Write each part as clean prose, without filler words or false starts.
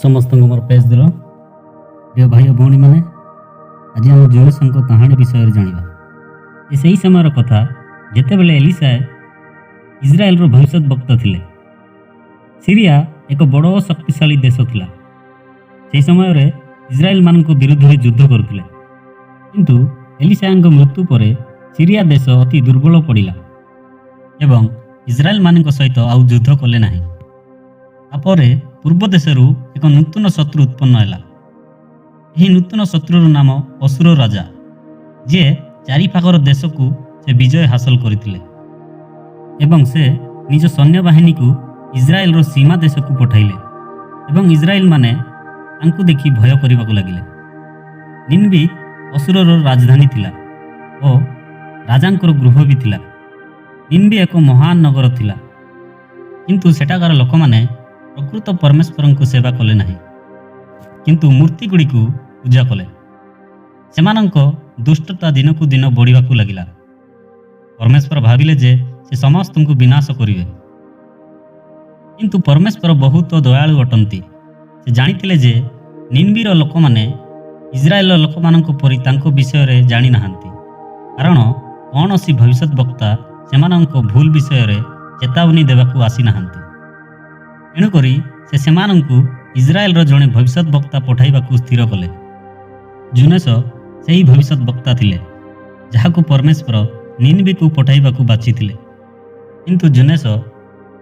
समस्त मोर पेज दिल प्रिय भाई भौणी मैंने आज आम जुनेसंक कहानी विषय जाना से समय कथा जिते बेले एलिसा इज्राएल भविष्य वक्ता थे। सीरिया एक बड़ शक्तिशाली देश थिला। से समय इज्राएल मान विरुद्ध में युद्ध करुले किंतु एलिसा मृत्यु पर सीरिया देश अति दुर्बल पड़ा एवं इज्राएल मान सहित आउ युद्ध कले ना। तापर पूर्व देशरू एक नूतन शत्रु उत्पन्न है। यह नूतन शत्रुर नाम असुर राजा जे चारिपाखर देश को से विजय हासिल करते एवं से निज सैन्य बाहिनी को इज्राएल सीमा देश को पठाइले एवं इज्राएल माने तांकु देखि भय करने लगिले। निन्वी असुरर राजधानी थिला और राजांकर गृह भी थिला। निन्वी एक महान नगर थिला किंतु सेठाकार लोक माने प्रकृत परमेश्वर को सेवा कले नहीं किंतु मूर्ति गुड़ी को पूजा कले। सेमानंक दुष्टता दिन को दिन बढ़ा लगिला। परमेश्वर भाविले जे से समस्त को विनाश करिवे किंतु परमेश्वर बहुत दयालु अटंती। से जानिथिले जे निन्वीर लोक माने इज्राएल लोक मानक परि तांको विषय रे जानि नाहंती कारण कौन सी भविष्य वक्ता सेमानंक भूल विषय रे चेतावनी देवाकू आसी नाहंती। एणुकरी से सेमानंकु इज्राएल जड़े भविष्य वक्ता पठाइबाकू स्थिर कले। जुनेस सही भविष्य वक्ता थिले जहाकू परमेश्वर निन्वी को पठाइबाकू बाछिथिले किंतु जुनेस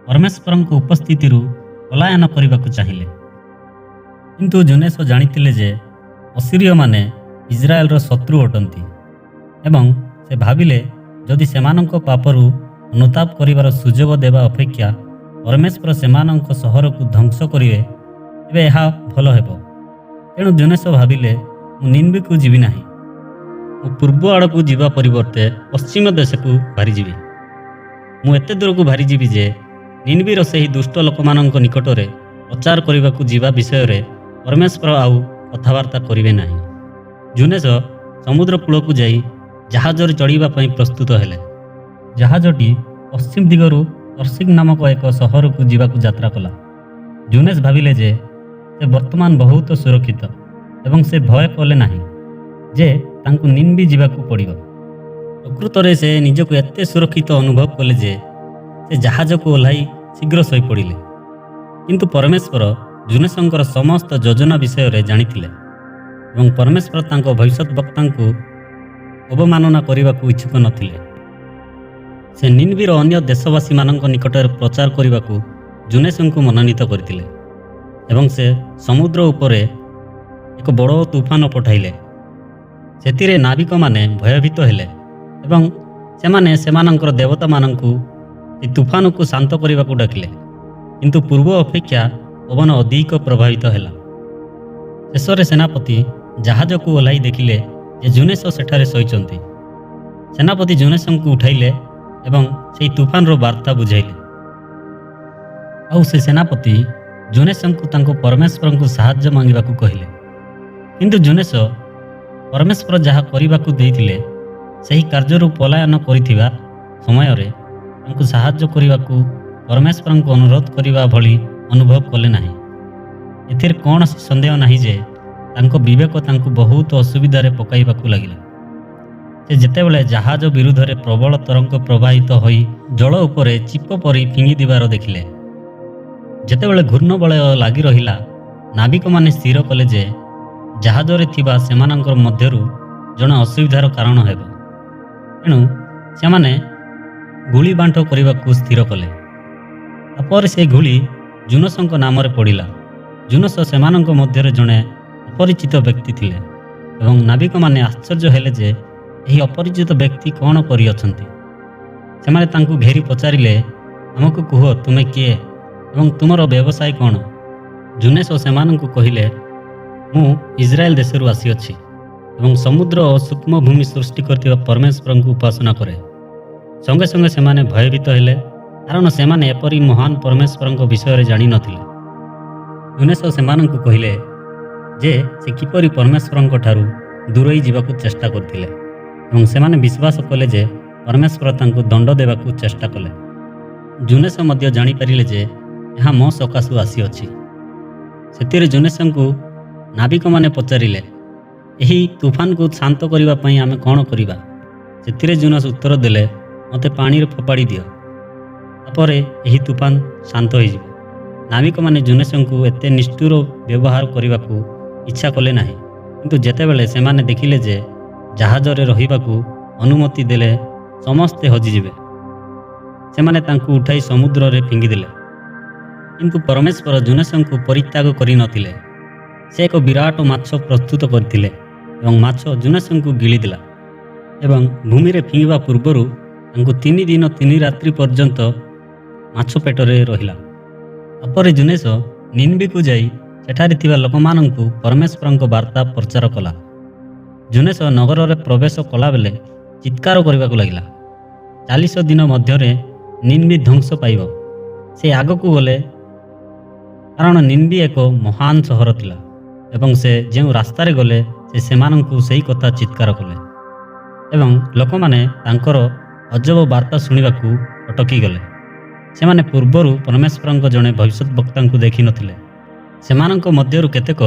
परमेश्वर उपस्थिति पलायन करने चाहिए। किंतु जुनेस जानिथिले जे असीरिय माने इज्राएल शत्रु अटंती एवं से भाविले जदि सेमानंक पापरू अनुताप करिवार सुजोग देवा अपेक्षा परमेश्वर सेमानंक सहर को ध्वंस करिवे तेबे यह भल हेबो। तेणु जुनेस भाविले मु निन्वी को जीवी नाही, मु पूर्व आड़ को जीवा परिवर्ते पश्चिम देश को भारी जीवी। मु एते दूर को भारी जीवी जे निन्वीर सही दुष्ट लोक मानक निकट रे प्रचार करने को जीवा विषय रे परमेश्वर आउ कथबार्ता करिवे नाही। जुनेस समुद्र कूल को जाई जहाज चढ़ीबा पई प्रस्तुत हेले। जहाजटी पश्चिम दिगरू तर्सीक नामक एक सहर को जीवाकू यात्रा कला। जुनेस भाविले जे से वर्तमान बहुत सुरक्षित एवं से भय कले नाही जे तांकु निन्वी जीवाकू पड़िबो। प्रकृत रे से निजको एते सुरक्षित अनुभव कले जे से जहाज को ओह्लाई शीघ्र शोई पड़िले किंतु परमेश्वर जुनेसंकर समस्त योजना विषय रे जानिथिले एवं परमेश्वर तांको भविष्य वक्तांकु अवमानना करने इच्छुक नथिले। से निन्वीर अन्य देशवासी मानक निकट प्रचार करने को जुनेस को मनोनीत करते एवं से समुद्र उपरे एक बड़ तूफान पठाइले। से नाविक माने भयभीत हेले एवं सेमाने सेमानंकर देवता मानकु तूफान को शांत करने को डाकिले किंतु पूर्व अपेक्षा पवन अधिक प्रभावित हेला। शेषरे सेनापति जहाज को ओह्लाई देखिले जे जुनेस सेठारे शोइचंती। सेनापति जुनेस को उठाइले एवं से तूफान रो वार्ता बुझाइले। आउ से सेनापति जुनेस को परमेश्वर को साहाय्य मांगवा कहले किंतु जुनेस परमेश्वर जहाँ करने को देइथिले सही कार्य पलायन करिथिबा समय रे तांको साहाय्य करने को परमेश्वर को अनुरोध करने भली अनुभव कले नाही। एथिर कौन संदेह नहीं जे तांको विवेक तांको बहुत असुविधा रे पकाइबाकू लागिला। से जेतेबेले जहाज विरुद्ध रे प्रबल तरंग प्रवाहित होई जल उपरे चिप परी फिंगी दिबार देखिले। जेतेबेले घूर्ण बलय लागी रहिला नाविक माने स्थिर कले जे जहाज रे थिबा सेमानंकर मध्यरु जणे असुविधार कारण हेबो। तेणु सेमाने गुली बांट करने स्थिर कले। तापर से गुली जुनसंक नाम रे पड़िला। जुनस सेमानंक मध्यरे जणे अपरिचित व्यक्ति थिले एवं नाविक माने आश्चर्य हेले जे यही अपरिचित व्यक्ति कौन करी अछंती। सेमाने तांकु घेरी पचारिले हमकु कुह तुमे किए एवं तुमर व्यवसाय कौन। जुनेस सेमानंकु कहिले मु इज्राएल देशरू आसी अछि एवं समुद्र और सूक्ष्म भूमि सृष्टि करथिबा परमेश्वर को उपासना करे। संगे संगे सेमाने भयभीत हेले कारण सेमाने एपरी महान परमेश्वर विषय रे जानि नथिले। जुनेस सेमानंकु कहिले जे से किपरि परमेश्वर ठारू दूरई जीवाकू चेष्टा करथिले एवं सेमाने विश्वास कले जे परमेश्वर तांकु दंड देवाकू चेष्टा कले। जुनेस मध्य जानि पारिले जे यहाँ मो सकाशु आसी अछि ସେଥିରେ ଜୁନେସଙ୍କୁ ନାବିକମାନେ ପଚାରିଲେ, ଏହି ତୁଫାନକୁ ଶାନ୍ତ କରିବା ପାଇଁ ଆମେ କ'ଣ କରିବା? ସେଥିରେ ଜୁନସ୍ ଉତ୍ତର ଦେଲେ, ମୋତେ ପାଣିରେ ଫୋପାଡ଼ି ଦିଅ, ତାପରେ ଏହି ତୁଫାନ ଶାନ୍ତ ହୋଇଯିବ। ନାବିକମାନେ ଜୁନେସଙ୍କୁ ଏତେ ନିଷ୍ଠୁର ବ୍ୟବହାର କରିବାକୁ ଇଚ୍ଛା କଲେ ନାହିଁ, କିନ୍ତୁ ଯେତେବେଳେ ସେମାନେ ଦେଖିଲେ ଯେ ଜାହାଜରେ ରହିବାକୁ ଅନୁମତି ଦେଲେ ସମସ୍ତେ ହଜିଯିବେ, ସେମାନେ ତାଙ୍କୁ ଉଠାଇ ସମୁଦ୍ରରେ ଫିଙ୍ଗିଦେଲେ। କିନ୍ତୁ ପରମେଶ୍ୱର ଜୁନେସଙ୍କୁ ପରିତ୍ୟାଗ କରିନଥିଲେ। ସେ ଏକ ବିରାଟ ମାଛ ପ୍ରସ୍ତୁତ କରିଥିଲେ ଏବଂ ମାଛ ଜୁନେସଙ୍କୁ ଗିଳିଦେଲା ଏବଂ ଭୂମିରେ ଫିଙ୍ଗିବା ପୂର୍ବରୁ ତାଙ୍କୁ 3 ଦିନ 3 ରାତ୍ରି ପର୍ଯ୍ୟନ୍ତ ମାଛ ପେଟରେ ରହିଲା। ତାପରେ ଜୁନେସ ନିନିବେକୁ ଯାଇ ସେଠାରେ ଥିବା ଲୋକମାନଙ୍କୁ ପରମେଶ୍ୱରଙ୍କ ବାର୍ତ୍ତା ପ୍ରଚାର କଲା। ଜୁନେସ ନଗରରେ ପ୍ରବେଶ କଲାବେଳେ ଚିତ୍କାର କରିବାକୁ ଲାଗିଲା, 40 ଦିନ ମଧ୍ୟରେ ନିନିବେ ଧ୍ୱଂସ ପାଇବ। ସେ ଆଗକୁ ଗଲେ, କାରଣ ନିନିବେ ଏକ ମହାନ ସହର ଥିଲା ଏବଂ ସେ ଯେଉଁ ରାସ୍ତାରେ ଗଲେ ସେ ସେମାନଙ୍କୁ ସେହି କଥା ଚିତ୍କାର କଲେ ଏବଂ ଲୋକମାନେ ତାଙ୍କର ଅଜବ ବାର୍ତ୍ତା ଶୁଣିବାକୁ ଅଟକିଗଲେ। ସେମାନେ ପୂର୍ବରୁ ପରମେଶ୍ୱରଙ୍କ ଜଣେ ଭବିଷ୍ୟତ ବକ୍ତାଙ୍କୁ ଦେଖିନଥିଲେ। ସେମାନଙ୍କ ମଧ୍ୟରୁ କେତେକ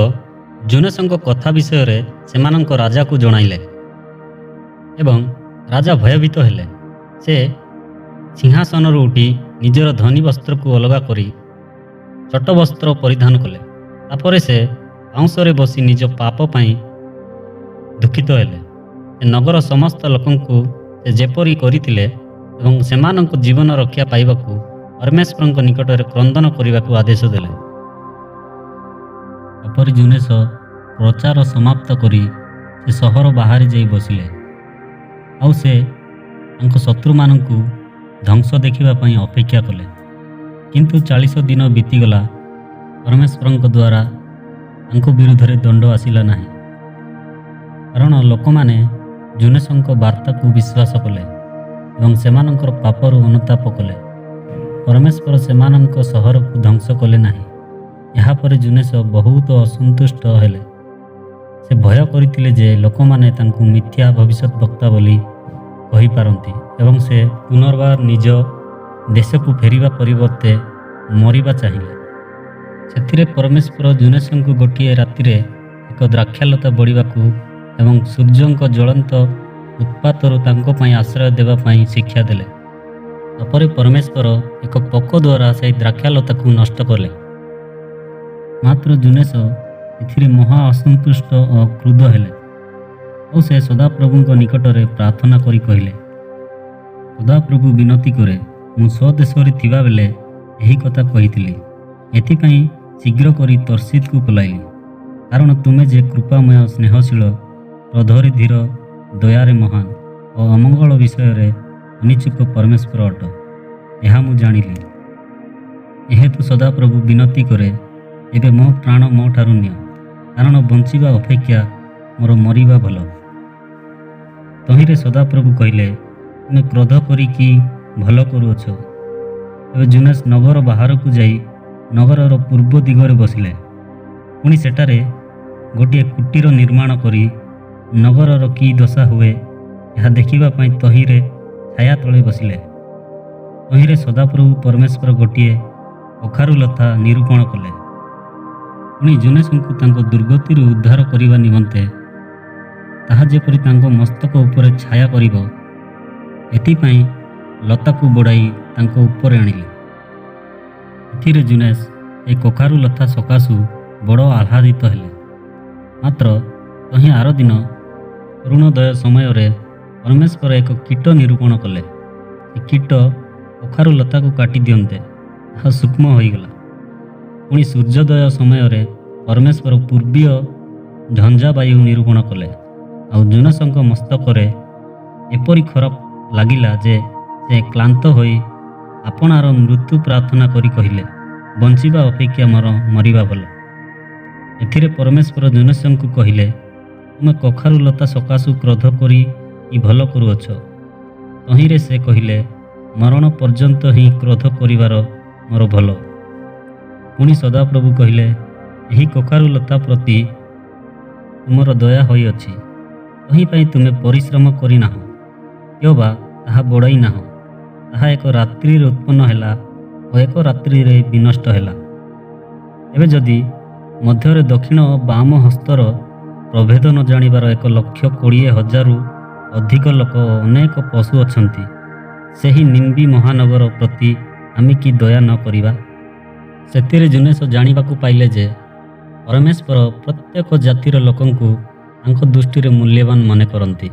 ଜୁନେସଙ୍କ କଥା ବିଷୟରେ ସେମାନଙ୍କ ରାଜାକୁ ଜଣାଇଲେ ଏବଂ ରାଜା ଭୟଭୀତ ହେଲେ। ସେ ସିଂହାସନରୁ ଉଠି ନିଜର ଧନୀ ବସ୍ତ୍ରକୁ ଅଲଗା କରି ଛୋଟ ବସ୍ତ୍ର ପରିଧାନ କଲେ। ତାପରେ ସେ ପାଉଁଶରେ ବସି ନିଜ ପାପ ପାଇଁ ଦୁଃଖିତ ହେଲେ। ସେ ନଗର ସମସ୍ତ ଲୋକଙ୍କୁ ସେ ଯେପରି କରିଥିଲେ ଏବଂ ସେମାନଙ୍କ ଜୀବନ ରକ୍ଷା ପାଇବାକୁ ପରମେଶ୍ୱରଙ୍କ ନିକଟରେ କ୍ରନ୍ଦନ କରିବାକୁ ଆଦେଶ ଦେଲେ। ତାପରେ ଜୁନେସ ପ୍ରଚାର ସମାପ୍ତ କରି ସେ ସହର ବାହାରେ ଯାଇ ବସିଲେ, ଆଉ ସେ ତାଙ୍କ ଶତ୍ରୁମାନଙ୍କୁ ଧ୍ୱଂସ ଦେଖିବା ପାଇଁ ଅପେକ୍ଷା କଲେ। କିନ୍ତୁ 40 ଦିନ ବିତିଗଲା, ପରମେଶ୍ୱରଙ୍କ ଦ୍ୱାରା ତାଙ୍କ ବିରୁଦ୍ଧରେ ଦଣ୍ଡ ଆସିଲା ନାହିଁ, କାରଣ ଲୋକମାନେ ଜୁନେସଙ୍କ ବାର୍ତ୍ତାକୁ ବିଶ୍ୱାସ କଲେ ଏବଂ ସେମାନଙ୍କର ପାପରୁ ଅନୁତାପ କଲେ। ପରମେଶ୍ୱର ସେମାନଙ୍କ ସହରକୁ ଧ୍ୱଂସ କଲେ ନାହିଁ। ଏହାପରେ ଜୁନେସ ବହୁତ ଅସନ୍ତୁଷ୍ଟ ହେଲେ। ସେ ଭୟ କରିଥିଲେ ଯେ ଲୋକମାନେ ତାଙ୍କୁ ମିଥ୍ୟା ଭବିଷ୍ୟତ ବକ୍ତା ବୋଲି କହିପାରନ୍ତି ଏବଂ ସେ ପୁନର୍ବାର ନିଜ ଦେଶକୁ ଫେରିବା ପରିବର୍ତ୍ତେ ମରିବା ଚାହିଁଲେ। ସେଥିରେ ପରମେଶ୍ୱର ଜୁନେସଙ୍କୁ ଗୋଟିଏ ରାତିରେ ଏକ ଦ୍ରାକ୍ଷାଲତା ବଢ଼ିବାକୁ ଏବଂ ସୂର୍ଯ୍ୟଙ୍କ ଜ୍ୱଳନ୍ତ ଉତ୍ପାତରୁ ତାଙ୍କ ପାଇଁ ଆଶ୍ରୟ ଦେବା ପାଇଁ ଶିକ୍ଷା ଦେଲେ। ତାପରେ ପରମେଶ୍ୱର ଏକ ପୋକ ଦ୍ୱାରା ସେହି ଦ୍ରାକ୍ଷାଲତାକୁ ନଷ୍ଟ କଲେ। ମାତ୍ର ଜୁନେସ ଏଥିରେ ମହା ଅସନ୍ତୁଷ୍ଟ ଓ କ୍ରୁଦ୍ଧ ହେଲେ ଓ ସେ ସଦାପ୍ରଭୁଙ୍କ ନିକଟରେ ପ୍ରାର୍ଥନା କରି କହିଲେ, ସଦାପ୍ରଭୁ ବିନତି କରେ, ମୁଁ ସ୍ୱଦେଶରେ ଥିବାବେଳେ ଏହି କଥା କହିଥିଲି। ଏଥିପାଇଁ ଶୀଘ୍ର କରି ତର୍ଷିତକୁ ପଲାଇଲି, କାରଣ ତୁମେ ଯେ କୃପାମୟ, ସ୍ନେହଶୀଳ, କ୍ରୋଧରେ ଧୀର, ଦୟାରେ ମହାନ ଓ ଅମଙ୍ଗଳ ବିଷୟରେ ଅନିଚ୍ଛୁକ ପରମେଶ୍ୱର ଅଟ, ଏହା ମୁଁ ଜାଣିଲି। ଏହେତୁ ସଦାପ୍ରଭୁ ବିନତି କରେ, ଏବେ ମୋ ପ୍ରାଣ ମୋ ଠାରୁ ନିଅ, କାରଣ ବଞ୍ଚିବା ଅପେକ୍ଷା ମୋର ମରିବା ଭଲ। ତହିଁରେ ସଦାପ୍ରଭୁ କହିଲେ, ତୁମେ କ୍ରୋଧ କରିକି ଭଲ କରୁଅଛ। ଏବେ ଜୁନେସ ନଗର ବାହାରକୁ ଯାଇ ନଗରର ପୂର୍ବ ଦିଗରେ ବସିଲେ। ପୁଣି ସେଠାରେ ଗୋଟିଏ କୁଟୀର ନିର୍ମାଣ କରି ନଗରର କି ଦଶା ହୁଏ ଏହା ଦେଖିବା ପାଇଁ ତହିଁରେ ଛାୟା ତଳେ ବସିଲେ। ତହିଁରେ ସଦାପ୍ରଭୁ ପରମେଶ୍ୱର ଗୋଟିଏ କଖାରୁ ଲତା ନିରୂପଣ କଲେ। ପୁଣି ଜୁନେସଙ୍କୁ ତାଙ୍କ ଦୁର୍ଗତିରୁ ଉଦ୍ଧାର କରିବା ନିମନ୍ତେ ତାହା ଯେପରି ତାଙ୍କ ମସ୍ତକ ଉପରେ ଛାୟା କରିବ, ଏଥିପାଇଁ ଲତାକୁ ବଢ଼ାଇ ତାଙ୍କ ଉପରେ ଆଣିଲେ। ଏଥିରେ ଜୁନେସ ଏ କଖାରୁ ଲତା ସକାଶୁ ବଡ଼ ଆହ୍ଲାଦିତ ହେଲେ। ମାତ୍ର ତହିଁ ଆର ଦିନ ଅରୁଣୋଦୟ ସମୟରେ ପରମେଶ୍ୱର ଏକ କୀଟ ନିରୂପଣ କଲେ। ଏ କୀଟ କଖାରୁ ଲତାକୁ କାଟି ଦିଅନ୍ତେ, ତାହା ସୂକ୍ଷ୍ମ ହୋଇଗଲା। ପୁଣି ସୂର୍ଯ୍ୟୋଦୟ ସମୟରେ ପରମେଶ୍ୱର ପୂର୍ବୀୟ ଝଞ୍ଝାବାୟୁ ନିରୂପଣ କଲେ, ଆଉ ଜୁନେସଙ୍କ ମସ୍ତକରେ ଏପରି ଖରାପ ଲାଗିଲା ଯେ ସେ କ୍ଳାନ୍ତ ହୋଇ ଆପଣାର ମୃତ୍ୟୁ ପ୍ରାର୍ଥନା କରି କହିଲେ, ବଞ୍ଚିବା ଅପେକ୍ଷା ମୋର ମରିବା ଭଲ। ଏଥିରେ ପରମେଶ୍ୱର ଜୁନେସଙ୍କୁ କହିଲେ, ତୁମେ କଖାରୁ ଲତା ସକାଶୁ କ୍ରୋଧ କରି କି ଭଲ କରୁଅଛ। ତହିଁରେ ସେ କହିଲେ, ମରଣ ପର୍ଯ୍ୟନ୍ତ ହିଁ କ୍ରୋଧ କରିବାର ମୋର ଭଲ। ପୁଣି ସଦାପ୍ରଭୁ କହିଲେ, ଏହି କଖାରୁ ଲତା ପ୍ରତି ତୁମର ଦୟା ହୋଇଅଛି, ତହିଁପାଇଁ ତୁମେ ପରିଶ୍ରମ କରିନାହଁ, କିମ୍ବା ତାହା ବଢ଼ାଇ ନାହଁ। ତାହା ଏକ ରାତ୍ରିରେ ଉତ୍ପନ୍ନ ହେଲା ଓ ଏକ ରାତ୍ରିରେ ବିନଷ୍ଟ ହେଲା। ଏବେ ଯଦି ମଧ୍ୟରେ ଦକ୍ଷିଣ ଓ ବାମ ହସ୍ତର ପ୍ରଭେଦ ନ ଜାଣିବାର 1,20,000ରୁ ଅଧିକ ଲୋକ ଓ ଅନେକ ପଶୁ ଅଛନ୍ତି। ସେହି ନିମ୍ବି ମହାନଗର ପ୍ରତି ଆମେ କି ଦୟା ନ କରିବା? ସେଥିରେ ଜୁନେସ ଜାଣିବାକୁ ପାଇଲେ ଯେ ପରମେଶ୍ୱର ପ୍ରତ୍ୟେକ ଜାତିର ଲୋକଙ୍କୁ ତାଙ୍କ ଦୃଷ୍ଟିରେ ମୂଲ୍ୟବାନ ମନେ କରନ୍ତି।